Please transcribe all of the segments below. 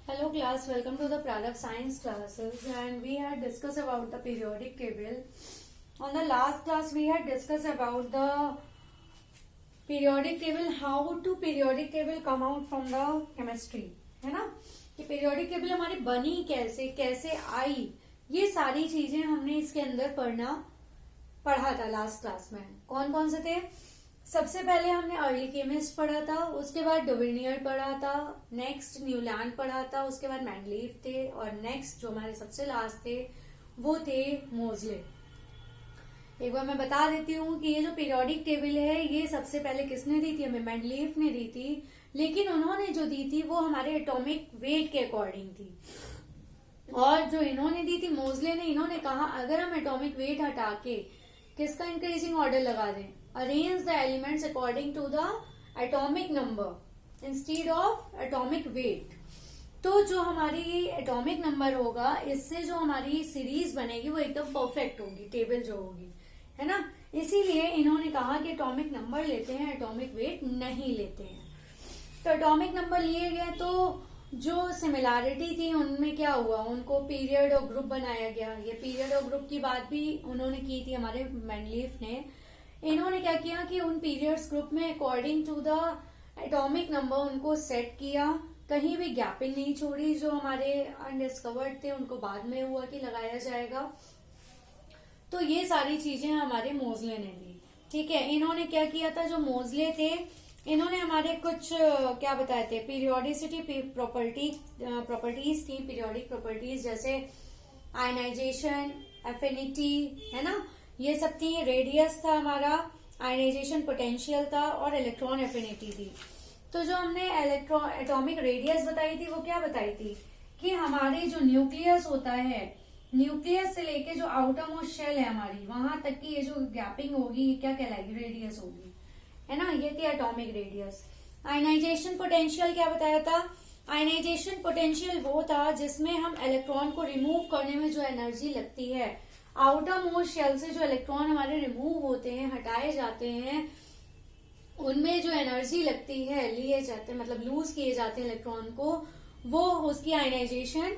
Hello class, welcome to the product science classes, and we had discussed about the periodic table. On the last class we had discussed about the periodic table, how to periodic table come out from the chemistry, है ना, कि periodic table हमारी बनी कैसे कैसे आई, ये सारी चीजें हमने इसके अंदर पढ़ा था लास्ट क्लास में। कौन कौन से थे? सबसे पहले हमने अर्ली केमिस्ट पढ़ा था, उसके बाद डोविनियर पढ़ा था, नेक्स्ट न्यूलैंड पढ़ा था, उसके बाद मैंडलीफ थे, और नेक्स्ट जो हमारे सबसे लास्ट थे वो थे मोजले। एक बार मैं बता देती हूँ कि ये जो पीरियोडिक टेबल है ये सबसे पहले किसने दी थी? हमें मैंडलीफ ने दी थी, लेकिन उन्होंने जो दी थी वो हमारे एटॉमिक वेट के अकॉर्डिंग थी। और जो इन्होंने दी थी मोजले ने, इन्होंने कहा अगर हम एटॉमिक वेट हटा के किसका इंक्रीजिंग ऑर्डर लगा दें, arrange the elements according to the atomic number instead of atomic weight, तो जो हमारी एटॉमिक नंबर होगा इससे जो हमारी सीरीज बनेगी वो एकदम परफेक्ट होगी, टेबल जो होगी, है ना। इसीलिए इन्होंने कहा कि एटॉमिक नंबर लेते हैं, एटॉमिक वेट नहीं लेते हैं। तो एटॉमिक नंबर लिए गए तो जो सिमिलैरिटी थी उनमें क्या हुआ, उनको पीरियड और ग्रुप बनाया गया। ये पीरियड और ग्रुप की बात भी उन्होंने की थी हमारे मैंडलीफ ने। इन्होंने क्या किया कि उन पीरियड्स ग्रुप में according to the atomic number उनको सेट किया, कहीं भी गैपिंग नहीं छोड़ी। जो हमारे अनडिस्कवर्ड थे उनको बाद में हुआ कि लगाया जाएगा। तो ये सारी चीजें हमारे मोजले ने दी, ठीक है। इन्होंने क्या किया था, जो मोजले थे इन्होंने हमारे कुछ क्या बताए थे, पीरियोडिसिटी प्रॉपर्टीज थी, पीरियोडिक प्रॉपर्टीज जैसे आयनाइजेशन, एफिनिटी, है ना, ये सब थी। रेडियस था हमारा, आयनाइजेशन पोटेंशियल था, और इलेक्ट्रॉन एफिनिटी थी। तो जो हमने एटॉमिक रेडियस बताई थी वो क्या बताई थी कि हमारे जो न्यूक्लियस होता है, न्यूक्लियस से लेके जो आउटर मोस्ट शेल है हमारी, वहां तक की ये जो गैपिंग होगी ये क्या कहलाएगी, रेडियस होगी, है ना। ये थी एटॉमिक रेडियस। आयनाइजेशन पोटेंशियल क्या बताया था? आयनाइजेशन पोटेंशियल वो था जिसमें हम इलेक्ट्रॉन को रिमूव करने में जो एनर्जी लगती है, आउटर मोस्ट शेल से जो इलेक्ट्रॉन हमारे रिमूव होते हैं, हटाए जाते हैं, उनमें जो एनर्जी लगती है, लिए जाते हैं मतलब लूज किए जाते हैं इलेक्ट्रॉन को, वो उसकी आयनाइजेशन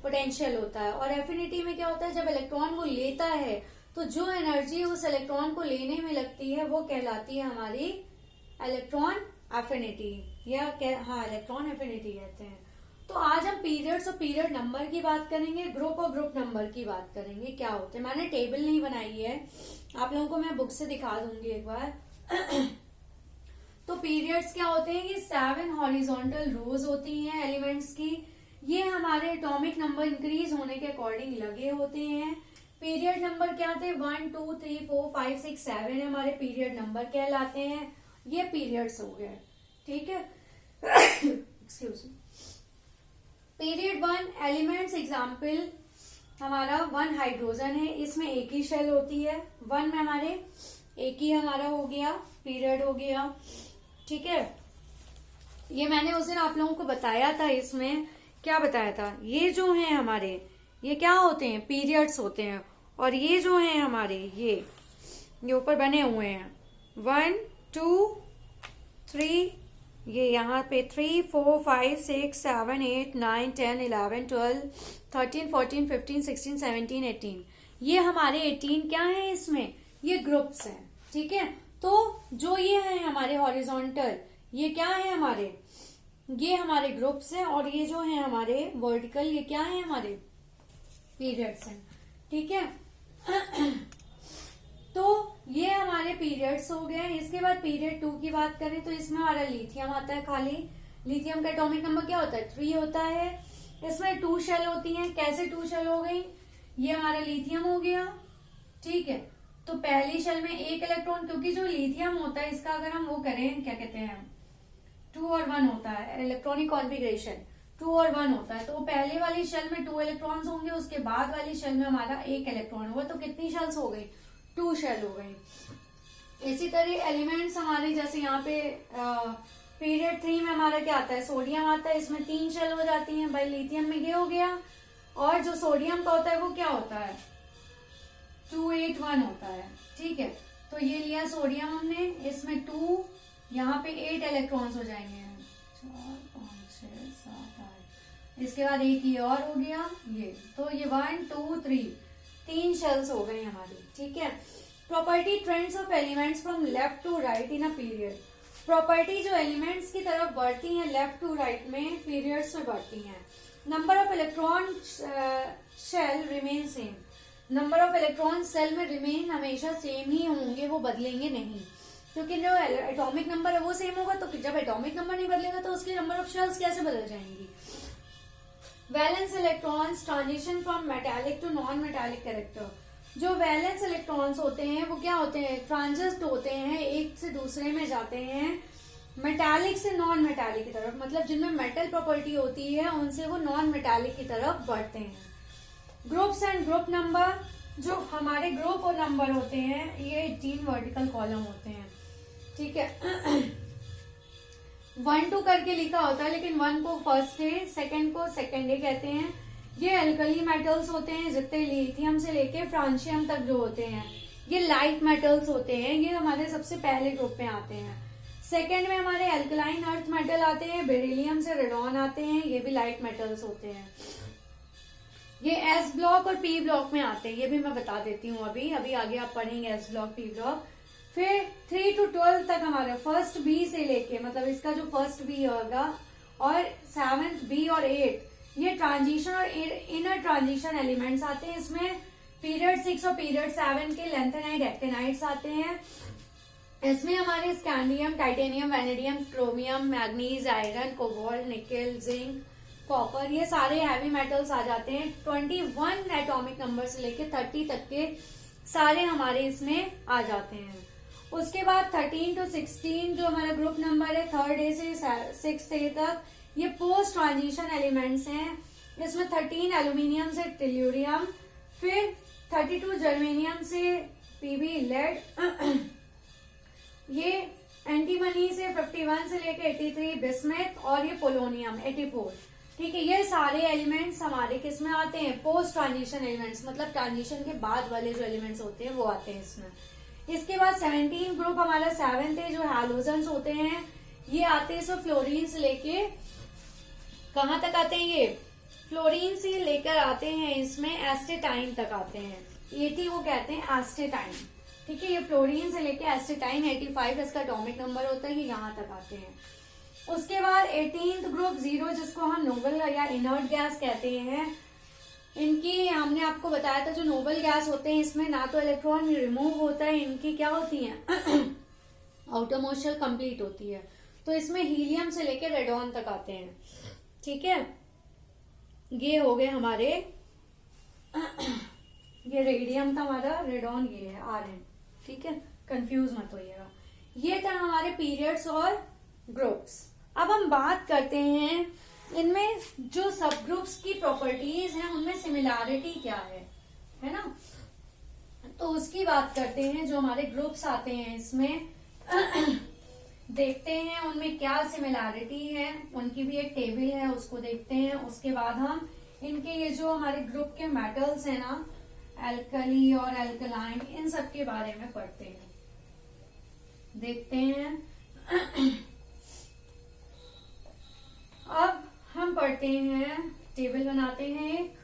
पोटेंशियल होता है। और एफिनिटी में क्या होता है, जब इलेक्ट्रॉन वो लेता है तो जो एनर्जी उस इलेक्ट्रॉन को लेने में लगती है वो कहलाती है हमारी इलेक्ट्रॉन एफिनिटी, या इलेक्ट्रॉन एफिनिटी कहते हैं। तो आज हम पीरियड्स और पीरियड नंबर की बात करेंगे, ग्रुप और ग्रुप नंबर की बात करेंगे क्या होते हैं। मैंने टेबल नहीं बनाई है, आप लोगों को मैं बुक से दिखा दूंगी एक बार। तो पीरियड्स क्या होते हैं, ये 7 हॉरिजॉन्टल रोज होती हैं एलिमेंट्स की। ये हमारे एटॉमिक नंबर इंक्रीज होने के अकॉर्डिंग लगे होते हैं। पीरियड नंबर क्या थे, 1 2 3 4 5 6 7 हमारे पीरियड नंबर कहलाते हैं। ये पीरियड्स हो गए, ठीक है। Excuse me. Period 1 elements example हमारा 1 हाइड्रोजन है, इसमें एक ही शेल होती है। 1 में हमारे एक ही हमारा हो गया, पीरियड हो गया, ठीक है। ये मैंने उस दिन आप लोगों को बताया था, इसमें क्या बताया था, ये जो है हमारे ये क्या होते हैं, पीरियड्स होते हैं। और ये जो है हमारे ये ऊपर बने हुए हैं 1 2 3, ये यहाँ पे 3 4 5 6 7 8 9 10 11 12 13 14 15 16 17 18, ये हमारे 18 क्या है इसमें, ये ग्रुप्स हैं, ठीक है। तो जो ये है हमारे हॉरिजॉन्टल, ये क्या है हमारे, ये हमारे ग्रुप्स हैं, और ये जो है हमारे वर्टिकल, ये क्या है हमारे पीरियड्स हैं, ठीक है। तो ये हमारे पीरियड्स हो गए। इसके बाद पीरियड 2 की बात करें तो इसमें हमारा लिथियम आता है। खाली लिथियम का एटॉमिक नंबर क्या होता है, 3 होता है। इसमें 2 शेल होती हैं। कैसे 2 शेल हो गई, ये हमारा लिथियम हो गया, ठीक है। तो पहली शेल में एक इलेक्ट्रॉन, क्योंकि जो लिथियम होता है इसका अगर हम वो करें, क्या कहते हैं, 2 और 1 होता है इलेक्ट्रॉनिक कॉन्फ़िगरेशन, 2 और 1 होता है। तो पहले वाली शेल में 2 इलेक्ट्रॉन्स होंगे, उसके बाद वाली शेल में हमारा एक इलेक्ट्रॉन होगा। तो कितनी शेल्स हो गई, 2 शेल हो गई। इसी तरह एलिमेंट्स हमारे जैसे यहाँ पे पीरियड 3 में हमारा क्या आता है, सोडियम आता है, इसमें 3 शेल हो जाती हैं। भाई लिथियम में ये हो गया, और जो सोडियम का होता है वो क्या होता है, 2 8 1 होता है, ठीक है। तो ये लिया सोडियम हमने, इसमें 2, यहाँ पे 8 इलेक्ट्रॉन्स हो जाएंगे, 4 5 6 7 8, इसके बाद एक ये और हो गया ये, तो ये 1 2 3 3 शेल्स हो गई हमारी। ठीक है। Property trends of elements from left to right in a period. Property जो एलिमेंट्स की तरफ बढ़ती हैं लेफ्ट टू राइट में पीरियड्स में बढ़ती हैं। Number of electron shell remain same. Number of electron shell में रिमेन हमेशा सेम ही होंगे, वो बदलेंगे नहीं, क्योंकि जो एटॉमिक नंबर है वो सेम होगा, तो जब एटॉमिक नंबर नहीं बदलेगा तो उसके नंबर ऑफ शेल्स कैसे बदल जाएंगी। Valence electrons transition from metallic to non metallic character. जो वैलेंस इलेक्ट्रॉन्स होते हैं वो क्या होते हैं, ट्रांजिस्ट होते हैं, एक से दूसरे में जाते हैं मेटालिक से नॉन मेटालिक की तरफ, मतलब जिनमें मेटल प्रॉपर्टी होती है उनसे वो नॉन मेटालिक की तरफ बढ़ते हैं। Groups and group number. जो हमारे ग्रुप और नंबर होते हैं ये 18 वर्टिकल कॉलम होते हैं। ठीक है। 1 2 करके लिखा होता है, लेकिन 1 को फर्स्ट डे, सेकंड को सेकंड डे कहते हैं। ये अल्कली मेटल्स होते हैं, जितने लिथियम से लेके फ्रांशियम तक जो होते हैं ये लाइट मेटल्स होते हैं, ये हमारे सबसे पहले ग्रुप में आते हैं। सेकंड में हमारे अल्कलाइन अर्थ मेटल आते हैं, बेरिलियम से रेडॉन आते हैं, ये भी लाइट मेटल्स होते हैं। ये एस ब्लॉक और पी ब्लॉक में आते हैं, ये भी मैं बता देती हूँ अभी आगे आप पढ़ेंगे एस ब्लॉक पी ब्लॉक। फिर 3 to 12 तक हमारे फर्स्ट बी से लेके, मतलब इसका जो फर्स्ट बी होगा, और 7th बी और 8 ये ट्रांजिशन और इनर ट्रांजिशन एलिमेंट्स आते हैं। इसमें पीरियड 6 और पीरियड 7 के लैंथेनाइड एक्टिनाइड्स आते हैं। इसमें हमारे scandium, titanium, vanadium, chromium, manganese, iron, cobalt, nickel, zinc, copper, ये सारे हैवी मेटल्स आ जाते हैं। 21 एटॉमिक नंबर से लेके 30 तक के सारे हमारे इसमें आ जाते हैं। उसके बाद 13 to 16 जो हमारा ग्रुप नंबर है 3rd A से 6th A तक, ये पोस्ट ट्रांजिशन एलिमेंट्स हैं। इसमें 13 एल्यूमिनियम से टेल्यूरियम, फिर 32 जर्मेनियम से पीबी लेड, ये एंटीमनी से 51 से लेके 83 बिस्मथ, और ये पोलोनियम 84। ठीक है। ये सारे एलिमेंट्स हमारे किस में आते हैं, पोस्ट ट्रांजिशन एलिमेंट्स, मतलब ट्रांजिशन के बाद वाले जो एलिमेंट्स होते हैं वो आते हैं इसमें। इसके बाद 17 ग्रुप हमारा 7th है, जो हैलोजन्स होते हैं, ये आते हैं सब फ्लोरीन से लेके कहाँ तक आते हैं, ये फ्लोरीन से लेकर आते हैं इसमें एस्टेटाइन तक आते हैं। 80 वो कहते हैं एस्टेटाइन। ठीक है। ये फ्लोरीन से लेके एस्टेटाइन 85 इसका एटॉमिक नंबर होता है, ये यहाँ तक आते हैं। उसके बाद 18th ग्रुप 0 जिसको हम नोबल या इनर्ट गैस कहते हैं, इनकी हमने आपको बताया था जो नोबल गैस होते हैं इसमें ना तो इलेक्ट्रॉन रिमूव होता है, इनकी क्या होती है आउटर मोस्ट शेल कंप्लीट होती है। तो इसमें हीलियम से लेकर रेडॉन तक आते हैं। ठीक है। ये हो गए हमारे ये रेडियम था हमारा, रेडॉन ये है Rn। ठीक है, कंफ्यूज मत होइएगा। ये था हमारे पीरियड्स और ग्रुप्स। अब हम बात करते हैं इनमें जो सब ग्रुप्स की प्रॉपर्टीज हैं उनमें सिमिलैरिटी क्या है ना, तो उसकी बात करते हैं। जो हमारे ग्रुप्स आते हैं इसमें देखते हैं उनमें क्या सिमिलैरिटी है, उनकी भी एक टेबल है उसको देखते हैं। उसके बाद हम इनके ये जो हमारे ग्रुप के मेटल्स हैं ना, एल्कली और एल्कलाइन, इन सब के बारे में पढ़ते हैं, देखते हैं। अब हम पढ़ते हैं, टेबल बनाते हैं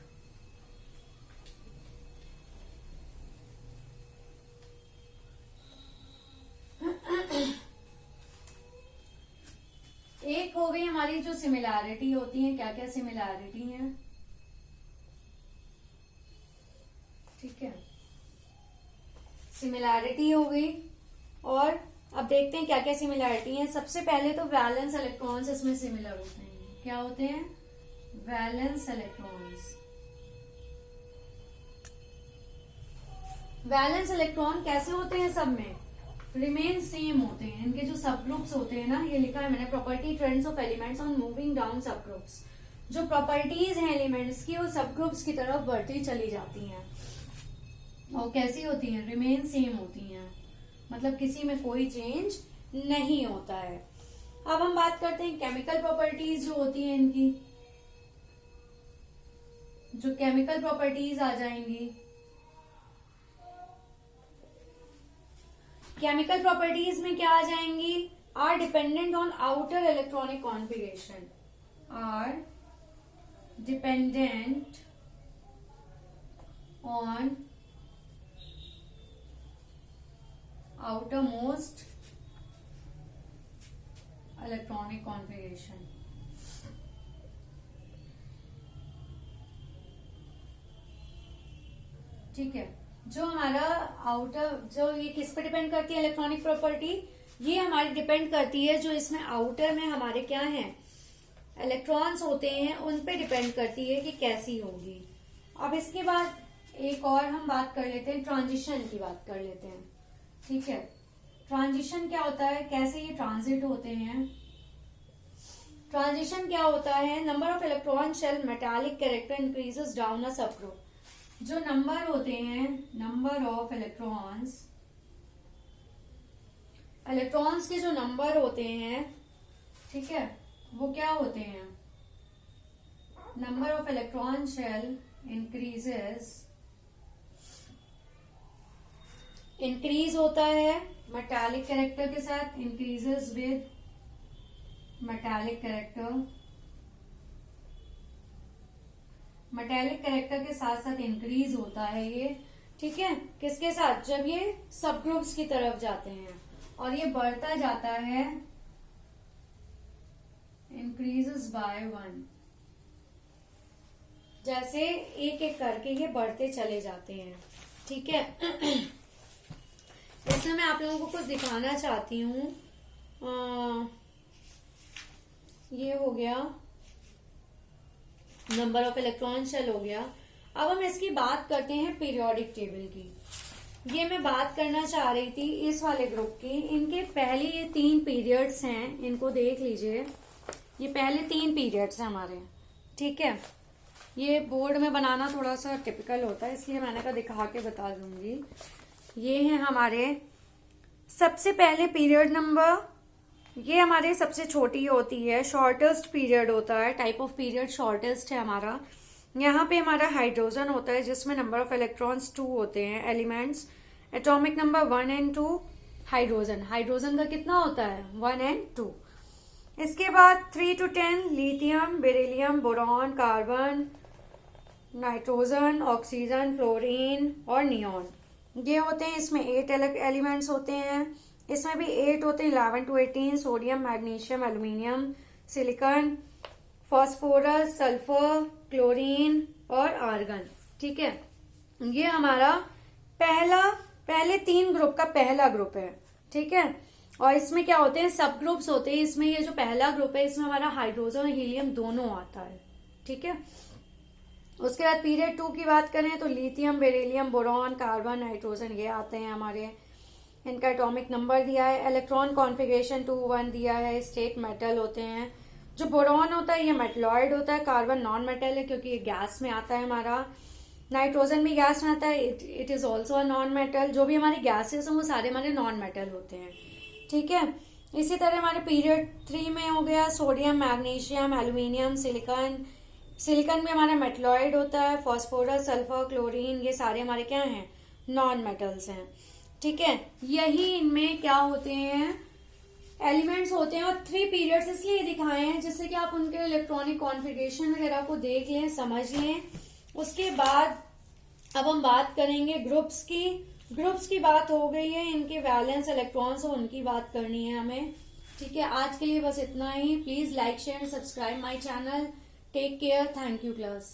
एक हो गई हमारी जो सिमिलैरिटी होती है, क्या क्या सिमिलैरिटी है। ठीक है, सिमिलैरिटी हो गई। और अब देखते हैं क्या क्या सिमिलैरिटी है। सबसे पहले तो वैलेंस इलेक्ट्रॉन्स इसमें सिमिलर होते हैं। क्या होते हैं, वैलेंस इलेक्ट्रॉन्स। वैलेंस इलेक्ट्रॉन कैसे होते हैं, सब में रिमेन सेम होते हैं। इनके जो सब ग्रुप्स होते हैं ना, ये लिखा है मैंने, property trends of elements on moving down सब ग्रुप्स। जो प्रॉपर्टीज हैं एलिमेंट्स की वो सब ग्रुप्स की तरफ बढ़ती चली जाती हैं। और कैसी होती हैं, रिमेन सेम होती हैं, मतलब किसी में कोई चेंज नहीं होता है। अब हम बात करते हैं केमिकल प्रॉपर्टीज जो होती हैं इनकी। जो केमिकल प्रॉपर्टीज आ जाएंगी, केमिकल प्रॉपर्टीज में क्या आ जाएंगी, are dependent on outer electronic configuration, are dependent on outermost electronic configuration. ठीक है, जो हमारा आउटर, जो ये किस पे डिपेंड करती है इलेक्ट्रॉनिक प्रॉपर्टी, ये हमारी डिपेंड करती है जो इसमें आउटर में हमारे क्या है इलेक्ट्रॉन्स होते हैं, उन पे डिपेंड करती है कि कैसी होगी। अब इसके बाद एक और हम बात कर लेते हैं, ट्रांजिशन की बात कर लेते हैं। ठीक है, ट्रांजिशन क्या होता है, कैसे ये ट्रांजिट होते हैं। ट्रांजिशन क्या होता है, number of electron shell metallic character increases down a sub group. जो नंबर होते हैं, नंबर ऑफ इलेक्ट्रॉन्स के जो नंबर होते हैं, ठीक है, वो क्या होते हैं, number of electron shell increase होता है मेटालिक कैरेक्टर के साथ, इंक्रीजेस विद मेटालिक कैरेक्टर के साथ साथ इंक्रीज होता है ये। ठीक है, किसके साथ, जब ये सब ग्रुप्स की तरफ जाते हैं, और ये बढ़ता जाता है इंक्रीजेस बाय 1, जैसे एक एक करके ये बढ़ते चले जाते हैं। ठीक है, इसमें मैं आप लोगों को कुछ दिखाना चाहती हूँ। ये हो गया नंबर ऑफ इलेक्ट्रॉन शेल हो गया। अब हम इसकी बात करते हैं पीरियोडिक टेबल की। ये मैं बात करना चाह रही थी इस वाले ग्रुप की। इनके पहले ये 3 पीरियड्स हैं, इनको देख लीजिए। ये पहले 3 पीरियड्स हैं हमारे। ठीक है, ये बोर्ड में बनाना थोड़ा सा टिपिकल होता है, इसलिए मैंने कहा दिखा के बता दूंगी। ये है हमारे सबसे पहले पीरियड नंबर, ये हमारे सबसे छोटी होती है, शॉर्टेस्ट पीरियड होता है, टाइप ऑफ पीरियड शॉर्टेस्ट है हमारा। यहाँ पे हमारा हाइड्रोजन होता है जिसमें नंबर ऑफ इलेक्ट्रॉन्स 2 होते हैं, elements, atomic number 1 and 2। Hydrogen का कितना होता है, 1 and 2। इसके बाद 3 to 10 lithium, beryllium, boron, carbon, nitrogen, oxygen, fluorine और नियॉन, ये होते हैं। इसमें 8 एलिमेंट्स होते हैं, इसमें भी 8 होते हैं, 11 to 18, sodium, magnesium, aluminium, silicon, phosphorus, sulphur, chlorine और आर्गन। ठीक है, ये हमारा पहले 3 ग्रुप का पहला ग्रुप है। ठीक है, और इसमें क्या होते हैं, सब ग्रुप्स होते हैं। इसमें ये जो पहला ग्रुप है, इसमें हमारा हाइड्रोजन और हीलियम दोनों आता है। ठीक है, उसके बाद पीरियड 2 की बात करें तो lithium, beryllium, boron, carbon, nitrogen, ये आते हैं हमारे। इनका एटॉमिक नंबर दिया है, इलेक्ट्रॉन कॉन्फ़िगरेशन 2 1 दिया है, स्टेट मेटल होते हैं। जो बोरॉन होता है ये मेटलॉइड होता है, कार्बन नॉन मेटल है क्योंकि ये गैस में आता है हमारा, नाइट्रोजन भी गैस में आता है, it is also a non metal. जो भी हमारे गैसेस हैं वो सारे हमारे नॉन मेटल होते हैं। ठीक है, इसी तरह हमारे पीरियड 3 में हो गया सोडियम, मैग्नीशियम, एल्यूमिनियम, सिलिकॉन भी हमारा मेटलॉइड होता है, फॉस्फोरस, सल्फर, क्लोरीन, ये सारे हमारे क्या हैं, नॉन मेटल्स हैं। ठीक है, यही इनमें क्या होते हैं, एलिमेंट्स होते हैं। और 3 पीरियड्स इसलिए दिखाए हैं जिससे कि आप उनके इलेक्ट्रॉनिक कॉन्फ़िगरेशन वगैरह को देख लें, समझ लें। उसके बाद अब हम बात करेंगे ग्रुप्स की बात हो गई है, इनके वैलेंस इलेक्ट्रॉन्स और उनकी बात करनी है हमें। ठीक है, आज के लिए बस इतना ही। Please like, share, subscribe my channel. Take care, thank you class.